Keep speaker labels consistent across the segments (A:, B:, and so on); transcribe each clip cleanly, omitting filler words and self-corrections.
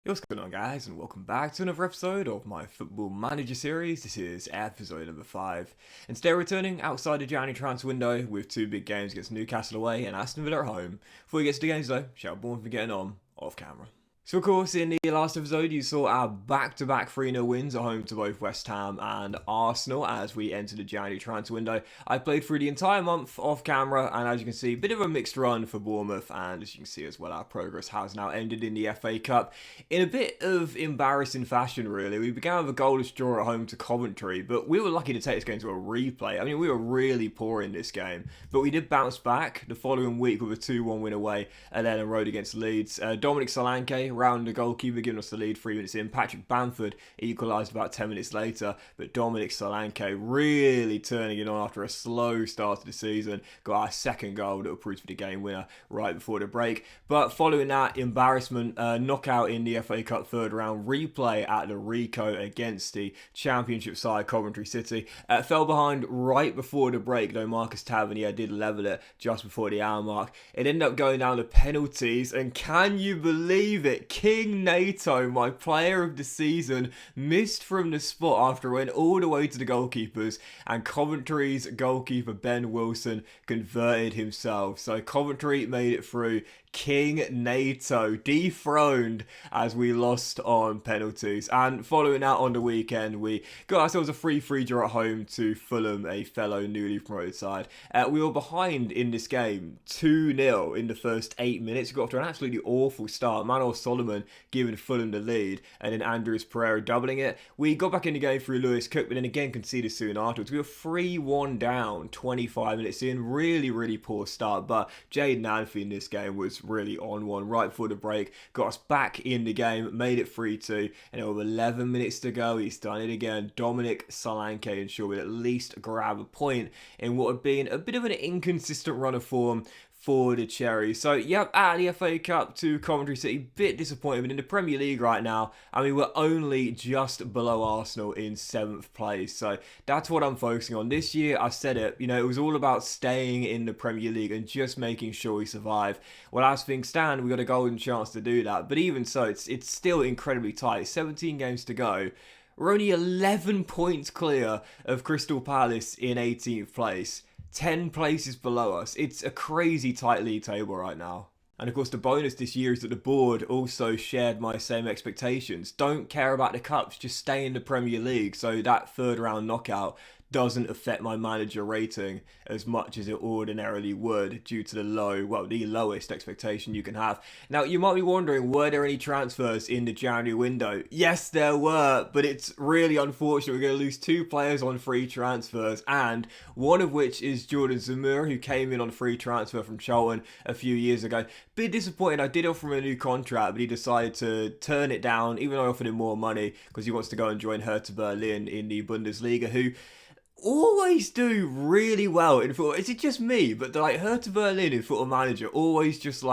A: Yo, what's going on, guys, and welcome back to another episode of my Football Manager series. This is episode number 5, and today we're returning outside the January transfer window with two big games against Newcastle away and Aston Villa at home. Before we get to the games though, shout out Bournemouth for getting on off camera. So of course, in the last episode, you saw our back-to-back 3-0 wins at home to both West Ham and Arsenal as we entered the January transfer window. I played through the entire month off camera, and as you can see, a bit of a mixed run for Bournemouth, and as you can see as well, our progress has now ended in the FA Cup in a bit of embarrassing fashion, really. We began with a goalless draw at home to Coventry, but we were lucky to take this game to a replay. I mean, we were really poor in this game, but we did bounce back the following week with a 2-1 win away at Ellen Road against Leeds. Dominic Solanke round the goalkeeper, giving us the lead 3 minutes in. Patrick Bamford equalised about 10 minutes later, but Dominic Solanke really turning it on after a slow start to the season. Got our second goal that will prove to be the game winner right before the break. But following that embarrassment, knockout in the FA Cup third round replay at the Rico against the Championship side Coventry City. Fell behind right before the break, though Marcus Tavernier did level it just before the hour mark. It ended up going down to penalties, and can you believe it? King Neto, my player of the season, missed from the spot after it went all the way to the goalkeepers, and Coventry's goalkeeper Ben Wilson converted himself. So Coventry made it through. King Neto dethroned as we lost on penalties. And following that on the weekend, we got ourselves a 3-3 draw at home to Fulham, a fellow newly promoted side. We were behind in this game 2-0 in the first 8 minutes. We got off to an absolutely awful start. Manuel Solomon giving Fulham the lead, and then Andrews Pereira doubling it. We got back in the game through Lewis Cook, but then again conceded soon afterwards. We were 3-1 down 25 minutes in. Really poor start, but Jayden Anthony in this game was really on one right before the break, got us back in the game, made it 3-2, and with 11 minutes to go, he's done it again. Dominic Solanke ensured we'd at least grab a point in what had been a bit of an inconsistent run of form for the Cherries. So, yep, out of the FA Cup to Coventry City, bit disappointed, but in the Premier League right now, I mean, we're only just below Arsenal in 7th place. So, that's what I'm focusing on. This year, I said it, it was all about staying in the Premier League and just making sure we survive. Well, as things stand, we've got a golden chance to do that. But even so, it's still incredibly tight. 17 games to go. We're only 11 points clear of Crystal Palace in 18th place. 10 places below us. It's a crazy tight league table right now. And of course, the bonus this year is that the board also shared my same expectations. Don't care about the cups, just stay in the Premier League. So that third round knockout doesn't affect my manager rating as much as it ordinarily would due to the lowest expectation you can have. Now, you might be wondering, were there any transfers in the January window? Yes, there were, but it's really unfortunate. We're going to lose 2 players on free transfers, and one of which is Jordan Zamora, who came in on free transfer from Charlton a few years ago. Bit disappointed. I did offer him a new contract, but he decided to turn it down, even though I offered him more money, because he wants to go and join Hertha Berlin in the Bundesliga, who always do really well in football. Is it just me? But Hertha Berlin in Football Manager always just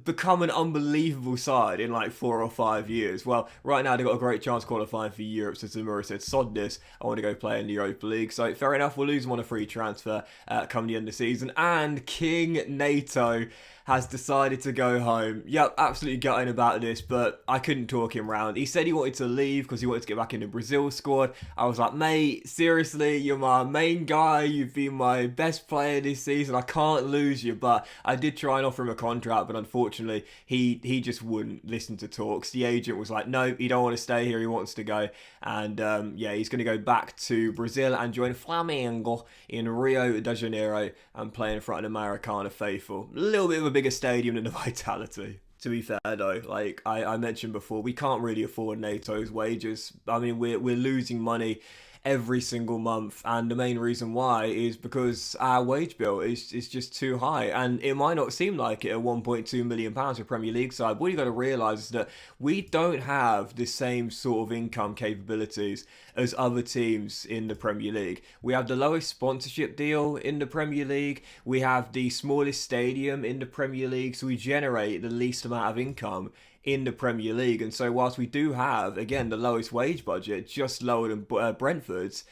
A: become an unbelievable side in 4 or 5 years. Well, right now they've got a great chance qualifying for Europe, so Zamora said, sod this, I want to go play in the Europa League. So fair enough, we'll lose him on a free transfer come the end of the season. And King Neto has decided to go home. Yep, absolutely gutting about this, but I couldn't talk him round. He said he wanted to leave because he wanted to get back in the Brazil squad. I was like, mate, seriously, you're my main guy. You've been my best player this season. I can't lose you. But I did try and offer him a contract, but unfortunately, he just wouldn't listen to talks. The agent was like, no, he don't want to stay here. He wants to go. And he's going to go back to Brazil and join Flamengo in Rio de Janeiro and play in front of the Maracana faithful. A little bit of a bigger stadium than the Vitality. To be fair though, I mentioned before, we can't really afford Neto's wages. I mean, we're losing money every single month, and the main reason why is because our wage bill is just too high, and it might not seem like it at £1.2 million for Premier League side. What you got to realise is that we don't have the same sort of income capabilities as other teams in the Premier League. We have the lowest sponsorship deal in the Premier League, we have the smallest stadium in the Premier League, so we generate the least amount of income in the Premier League. And so whilst we do have, again, the lowest wage budget, just lower than Brentford's,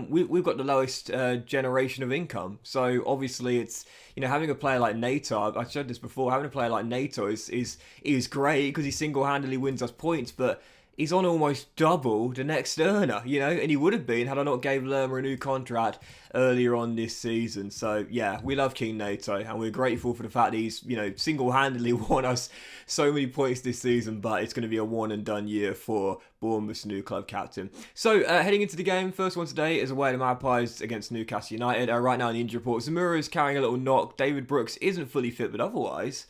A: we've got the lowest generation of income. So obviously it's, having a player like Neto, I've said this before, having a player like Neto is great because he single-handedly wins us points, but he's on almost double the next earner, and he would have been had I not gave Lerma a new contract earlier on this season. So yeah, we love King Neto, and we're grateful for the fact that he's, single-handedly won us so many points this season, but it's going to be a one and done year for Bournemouth's new club captain. So heading into the game, first one today is away to Magpies against Newcastle United. Right now in the injury report, Zamora is carrying a little knock. David Brooks isn't fully fit, but otherwise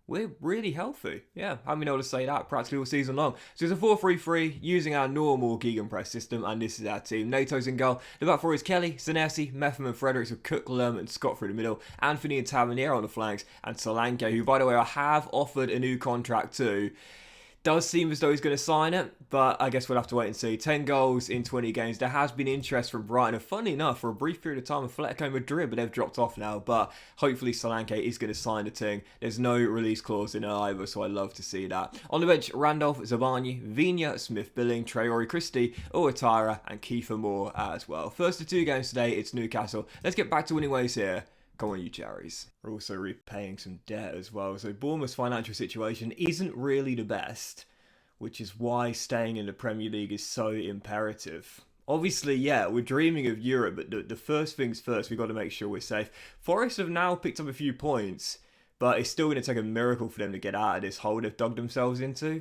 A: we're really healthy. Yeah, I've been able to say that practically all season long. So it's a 4-3-3 using our normal gegenpress system, and this is our team. Nato's in goal. The back four is Kelly, Senesi, Metham and Fredericks with Cook, Lerma and Scott through the middle. Anthony and Tavernier on the flanks, and Solanke, who by the way I have offered a new contract to. Does seem as though he's going to sign it, but I guess we'll have to wait and see. 10 goals in 20 games. There has been interest from Brighton, and funny enough, for a brief period of time, Atletico Madrid, but they've dropped off now. But hopefully Solanke is going to sign the thing. There's no release clause in it either, so I love to see that. On the bench, Randolph, Zabani, Vina, Smith-Billing, Traore Christie, Ouattara, and Kiefer Moore as well. First of two games today, it's Newcastle. Let's get back to winning ways here. Come on, you cherries. We're also repaying some debt as well. So Bournemouth's financial situation isn't really the best, which is why staying in the Premier League is so imperative. Obviously, yeah, we're dreaming of Europe, but the first things first, we've got to make sure we're safe. Forest have now picked up a few points, but it's still going to take a miracle for them to get out of this hole they've dug themselves into.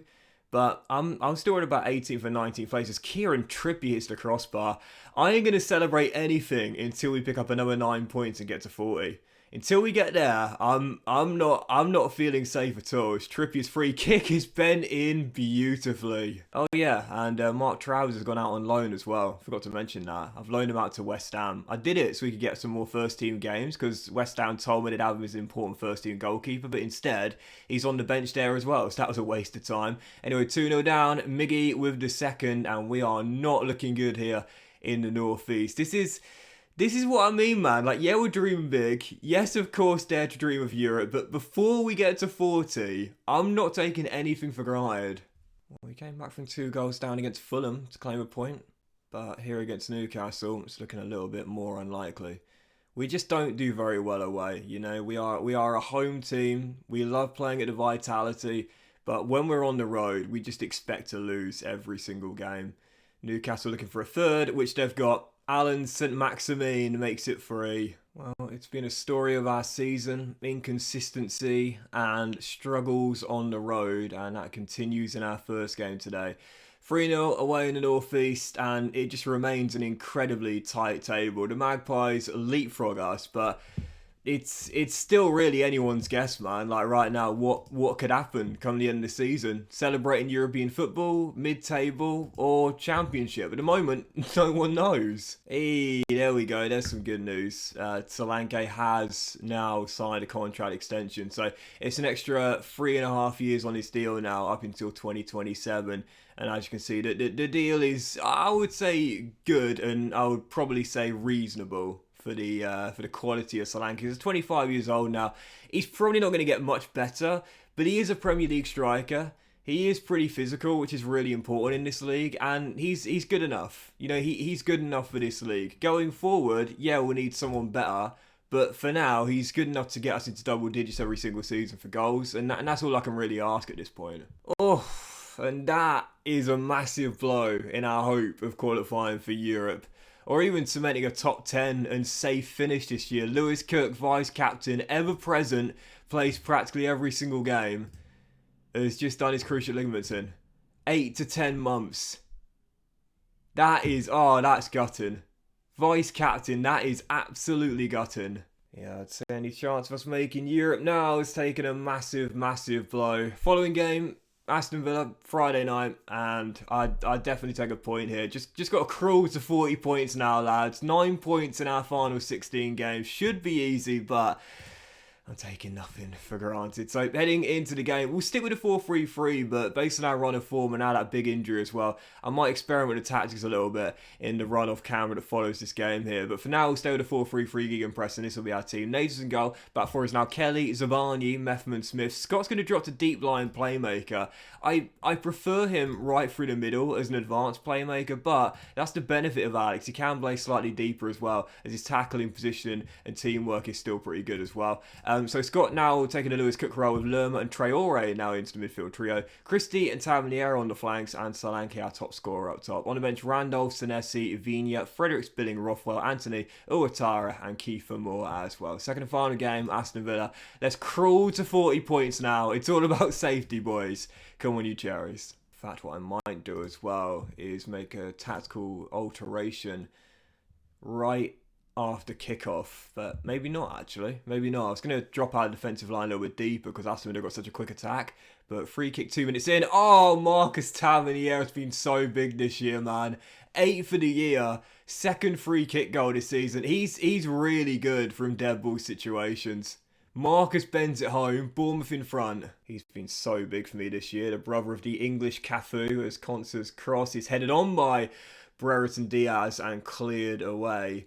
A: But I'm still at about 18th and 19th places. Kieran Trippier hits the crossbar. I ain't going to celebrate anything until we pick up another 9 points and get to 40. Until we get there, I'm not feeling safe at all. Trippier's free kick is bent in beautifully. Oh yeah, and Mark Trowers has gone out on loan as well. Forgot to mention that. I've loaned him out to West Ham. I did it so we could get some more first team games because West Ham told me they'd have him as an important first team goalkeeper, but instead he's on the bench there as well. So that was a waste of time. Anyway, 2-0 down. Miggy with the second, and we are not looking good here in the northeast. This is what I mean, man. Like, yeah, we're dreaming big. Yes, of course, dare to dream of Europe. But before we get to 40, I'm not taking anything for granted. Well, we came back from 2 goals down against Fulham to claim a point. But here against Newcastle, it's looking a little bit more unlikely. We just don't do very well away. We are a home team. We love playing at the Vitality. But when we're on the road, we just expect to lose every single game. Newcastle looking for a third, which they've got. Alan St. Maximin makes it 3. Well, it's been a story of our season, inconsistency and struggles on the road, and that continues in our first game today. 3-0 away in the northeast, and it just remains an incredibly tight table. The Magpies leapfrog us, but it's still really anyone's guess, man. Like right now, what could happen come the end of the season? Celebrating European football, mid-table, or championship? At the moment, no one knows. Hey, there we go. There's some good news. Solanke has now signed a contract extension, so it's an extra 3.5 years on his deal now, up until 2027. And as you can see, the deal is, I would say, good, and I would probably say reasonable for the quality of Solanke. He's 25 years old now. He's probably not going to get much better, but he is a Premier League striker. He is pretty physical, which is really important in this league, and he's good enough. He's good enough for this league. Going forward, yeah, we'll need someone better, but for now, he's good enough to get us into double digits every single season for goals, and that's all I can really ask at this point. Oh, and that is a massive blow in our hope of qualifying for Europe, or even cementing a top 10 and safe finish this year. Lewis Cook, vice-captain, ever-present, plays practically every single game, has just done his cruciate ligaments in. 8 to 10 months. That's gutting. Vice-captain, that is absolutely gutting. Yeah, I'd say any chance of us making Europe now is taking a massive, massive blow. Following game, Aston Villa, Friday night, and I'd definitely take a point here. Just got to crawl to 40 points now, lads. 9 points in our final 16 games. Should be easy, but I'm taking nothing for granted. So heading into the game, we'll stick with the 4-3-3, but based on our run of form and now that big injury as well, I might experiment with the tactics a little bit in the run off camera that follows this game here. But for now, we'll stay with the 4-3-3 gegenpress, and this will be our team. Nato's in goal. Back four is now Kelly, Zavani, Methman, Smith. Scott's going to drop to deep line playmaker. I prefer him right through the middle as an advanced playmaker, but that's the benefit of Alex. He can play slightly deeper as well, as his tackling, positioning and teamwork is still pretty good as well. So Scott now taking a Lewis Cook role with Lerma and Traore now into the midfield trio. Christie and Tavernier on the flanks, and Solanke our top scorer up top. On the bench, Randolph, Senesi, Vigna, Frederick Spilling, Rothwell, Anthony, Uwatara and Kiefer Moore as well. Second and final game, Aston Villa. Let's crawl to 40 points now. It's all about safety, boys. Come on, you cherries. In fact, what I might do as well is make a tactical alteration right after kickoff, but maybe not actually. Maybe not. I was going to drop our defensive line a little bit deeper because Aston Villa got such a quick attack. But free kick 2 minutes in. Oh, Marcus Tavernier has been so big this year, man. 8 for the year. Second free kick goal this season. He's really good from dead ball situations. Marcus bends it home. Bournemouth in front. He's been so big for me this year. The brother of the English Cafu, as Concer's cross is headed on by Brereton Diaz and cleared away.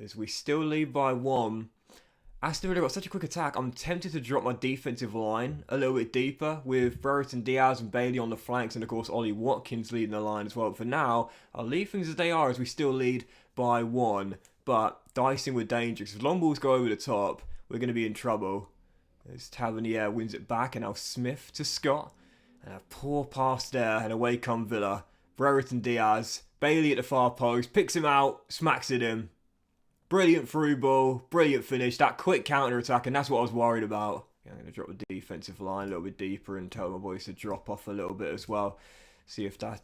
A: As we still lead by 1. Aston Villa got such a quick attack. I'm tempted to drop my defensive line a little bit deeper with Brereton Diaz and Bailey on the flanks, and of course Ollie Watkins leading the line as well. But for now, I'll leave things as they are as we still lead by 1. But dicing with danger, because if long balls go over the top, we're going to be in trouble. As Tavernier wins it back, and now Smith to Scott. And a poor pass there, and away come Villa. Brereton Diaz, Bailey at the far post, picks him out, smacks it in. Brilliant through ball, brilliant finish, that quick counter-attack, and that's what I was worried about. Yeah, I'm going to drop the defensive line a little bit deeper and tell my boys to drop off a little bit as well. See if that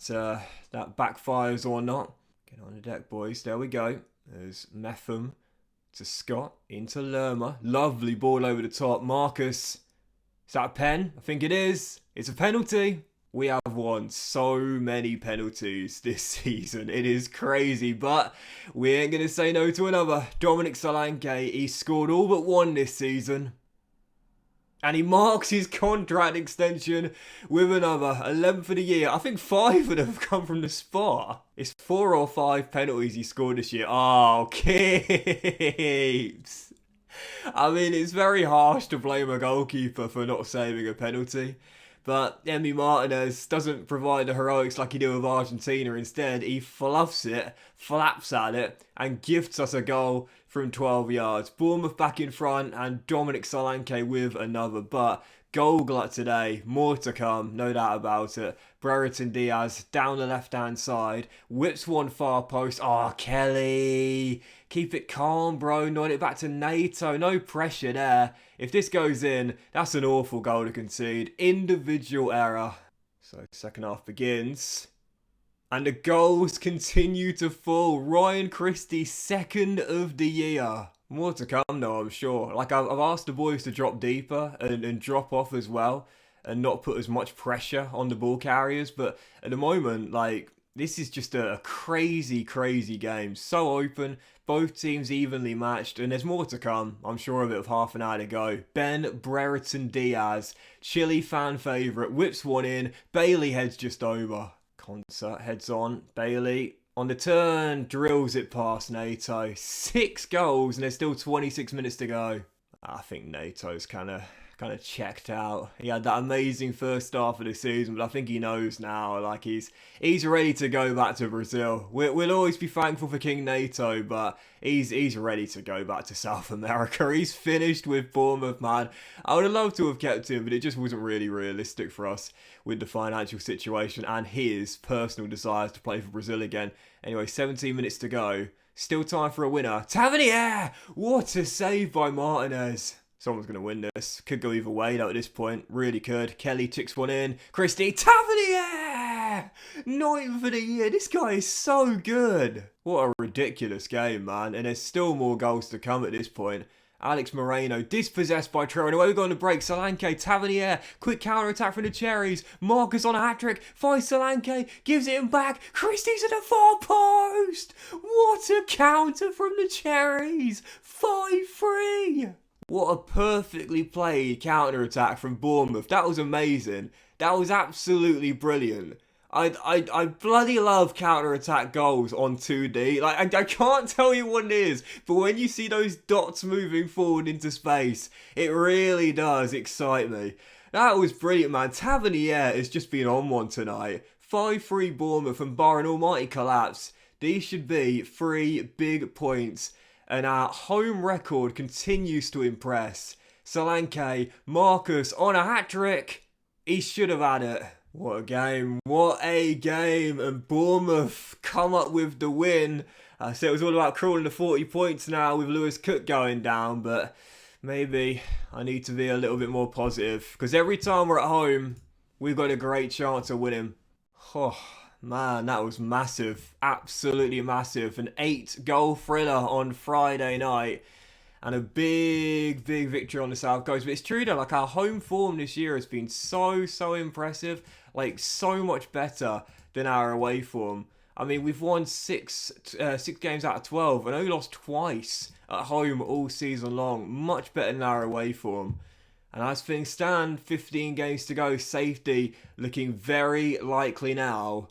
A: backfires or not. Get on the deck, boys. There we go. There's Metham to Scott, into Lerma. Lovely ball over the top. Marcus. Is that a pen? I think it is. It's a penalty. We have won so many penalties this season. It is crazy, but we ain't going to say no to another. Dominic Solanke, he scored all but 1 this season. And he marks his contract extension with another 11 for the year. I think 5 of them have come from the spot. It's 4 or 5 penalties he scored this year. Oh, keeps. I mean, it's very harsh to blame a goalkeeper for not saving a penalty. But Emi Martinez doesn't provide the heroics like he did with Argentina. Instead, he fluffs it, flaps at it, and gifts us a goal from 12 yards. Bournemouth back in front, and Dominic Solanke with another. But goal glut today, more to come, no doubt about it. Brereton Diaz down the left-hand side, whips one far post. Oh, Kelly, keep it calm, bro. Nod it back to Neto. No pressure there. If this goes in, that's an awful goal to concede. Individual error. So second half begins. And the goals continue to fall. Ryan Christie, 2nd of the year. More to come though, I'm sure. Like, I've asked the boys to drop deeper and drop off as well, and not put as much pressure on the ball carriers. But at the moment, like, this is just a crazy, crazy game. So open, both teams evenly matched, and there's more to come. I'm sure of it with half an hour to go. Ben Brereton Diaz, Chile fan favourite, whips one in. Bailey heads just over. Concert heads on. Bailey on the turn, drills it past Neto. 6 goals, and there's still 26 minutes to go. I think Neto's kind of checked out. He had that amazing first half of the season, but I think he knows now, like, he's ready to go back to Brazil. We'll always be thankful for King Neto, but he's ready to go back to South America. He's finished with Bournemouth, man. I would have loved to have kept him, but it just wasn't really realistic for us with the financial situation and his personal desires to play for Brazil again. Anyway, 17 minutes to go. Still time for a winner. Tavernier! What a save by Martinez. Someone's going to win this. Could go either way though at this point. Really could. Kelly ticks one in. Christie. Tavernier! 9th for the year. This guy is so good. What a ridiculous game, man. And there's still more goals to come at this point. Alex Moreno dispossessed by Traore. Away we go on the break. Solanke, Tavernier, quick counter attack from the Cherries. Marcus on a hat trick. Finds Solanke, gives it him back. Christie's at the far post. What a counter from the Cherries. 5-3. What a perfectly played counter-attack from Bournemouth. That was amazing. That was absolutely brilliant. I bloody love counter-attack goals on 2D. Like, I can't tell you what it is, but when you see those dots moving forward into space, it really does excite me. That was brilliant, man. Tavernier has just been on one tonight. 5-3 Bournemouth, and bar an almighty collapse, these should be 3 big points. And our home record continues to impress. Solanke, Marcus on a hat-trick. He should have had it. What a game. What a game. And Bournemouth come up with the win. So it was all about crawling to 40 points now with Lewis Cook going down. But maybe I need to be a little bit more positive. Because every time we're at home, we've got a great chance of winning. Oh, man, that was massive. Absolutely massive. An 8-goal thriller on Friday night. And a big victory on the South Coast. But it's true though, like our home form this year has been so impressive. Like so much better than our away form. I mean, we've won six games out of 12 and only lost twice at home all season long. Much better than our away form. And as things stand, 15 games to go, safety looking very likely now.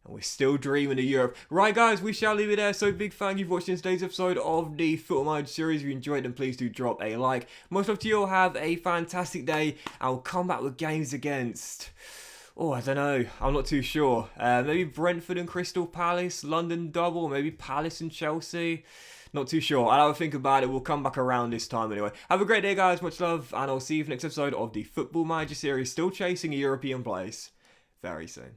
A: And we're still dreaming of Europe. Right, guys, we shall leave it there. So big thank you for watching today's episode of the Football Manager series. If you enjoyed, then please do drop a like. Most love to you all. Have a fantastic day. I'll come back with games against... Oh, I don't know. I'm not too sure. Maybe Brentford and Crystal Palace, London double, maybe Palace and Chelsea. Not too sure. I'll have a think about it. We'll come back around this time anyway. Have a great day, guys. Much love. And I'll see you for the next episode of the Football Manager series. Still chasing a European place very soon.